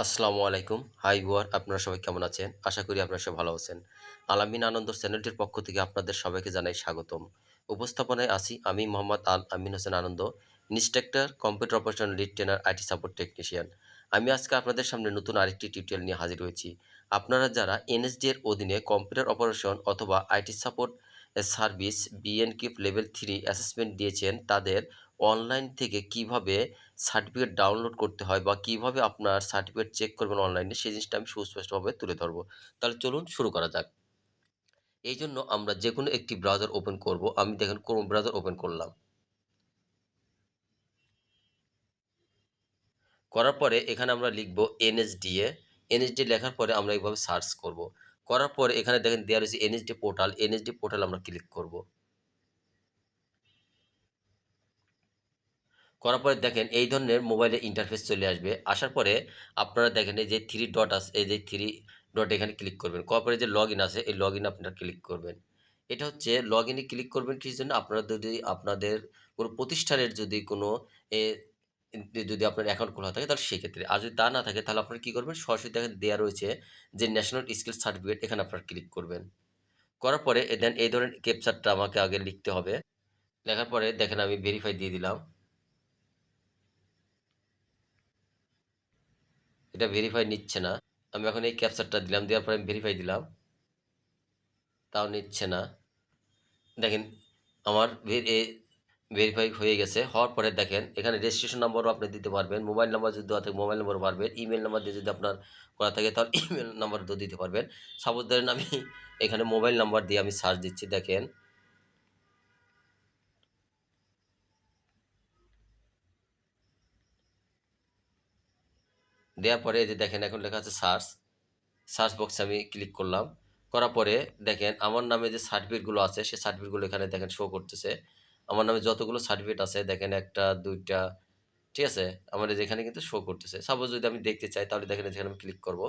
আসসালামু আলাইকুম। High viewer, আপনারা সবাই কেমন আছেন? আশা করি আপনারা সবাই ভালো আছেন। আল-আমিন আনন্দ চ্যানেলটির পক্ষ থেকে আপনাদের সবাইকে জানাই স্বাগতম। উপস্থাপনায় আছি আমি Mohammad Al Amin Hossain Anand, instructor, computer operation lead trainer, IT support technician. আমি আজকে আপনাদের সামনে নতুন আরেকটি টিউটোরিয়াল নিয়ে হাজির হয়েছি। আপনারা যারা এনএসডি এর অধীনে কম্পিউটার অপারেশন অথবা IT support service BNQ level 3 assessment দিয়েছেন, তাদের অনলাইন থেকে কিভাবে সার্টিফিকেট ডাউনলোড করতে হয় বা কিভাবে আপনার সার্টিফিকেট চেক করবেন অনলাইনে, সেই জিনিসটা আমি সুস্পষ্টভাবে তুলে ধরবো। তাহলে চলুন শুরু করা যাক। এইজন্য আমরা যেকোনো একটি ব্রাউজার ওপেন করব। আমি দেখেন ক্রোম ব্রাউজার ওপেন করলাম। করার পরে এখানে আমরা লিখব NSDA। NSDA লেখার পরে আমরা এইভাবে সার্চ করব। করার পরে এখানে দেখেন দেয়া রয়েছে NSDA পোর্টাল। NSDA পোর্টাল আমরা ক্লিক করব। করার পরে দেখেন এই ধরনের মোবাইলে ইন্টারফেস চলে আসবে। আসার পরে আপনারা দেখেন এই যে 3 ডট আছে, এই যে 3 ডট এখানে ক্লিক করবেন। করার পরে যে লগইন আছে, এই লগইনে আপনারা ক্লিক করবেন। এটা হচ্ছে লগইনে ক্লিক করবেন কিসের জন্য? আপনারা যদি আপনাদের কোনো প্রতিষ্ঠানের যদি কোনো এ যদি আপনার অ্যাকাউন্ট খোলা থাকে তাহলে সেক্ষেত্রে। আর যদি তা না থাকে তাহলে আপনারা কি করবেন? সরাসরি দেখেন দেয়া রয়েছে যে ন্যাশনাল স্কিল সার্টিফিকেট, এখানে আপনারা ক্লিক করবেন। করার পরে দেন এই ধরনের ক্যাপচারটা আমাকে আগে লিখতে হবে। লেখার পরে দেখেন আমি ভেরিফাই দিয়ে দিলাম। এটা ভেরিফাই নিচ্ছে না। আমি এখন এই ক্যাপচারটা দিলাম, দেওয়ার পরে আমি ভেরিফাই দিলাম। তাও নিচ্ছে না। দেখেন আমার ভেরিফাই হয়ে গেছে। হওয়ার পরে দেখেন এখানে রেজিস্ট্রেশন নাম্বারও আপনি দিতে পারবেন। মোবাইল নাম্বার যদি দেওয়া থাকে মোবাইল নাম্বারও পারবেন। ইমেইল নাম্বার দিয়ে যদি আপনার করা থাকে তাহলে ইমেইল নাম্বার দিয়েও দিতে পারবেন। সাপোজ ধরেন আমি এখানে মোবাইল নাম্বার দিয়ে আমি সার্চ দিচ্ছি, দেখেন। দেওয়ার পরে এই যে দেখেন এখন লেখা আছে সার্চ। সার্চ বক্সে আমি ক্লিক করলাম। করার পরে দেখেন আমার নামে যে সার্টিফিকেটগুলো আছে সেই সার্টিফিকেটগুলো এখানে দেখেন শো করতেছে। আমার নামে যতগুলো সার্টিফিকেট আছে দেখেন ১ টা ২ টা, ঠিক আছে? আমার এই যে এখানে কিন্তু শো করতেছে। সাপোজ যদি আমি দেখতে চাই তাহলে দেখেন এখানে আমি ক্লিক করব।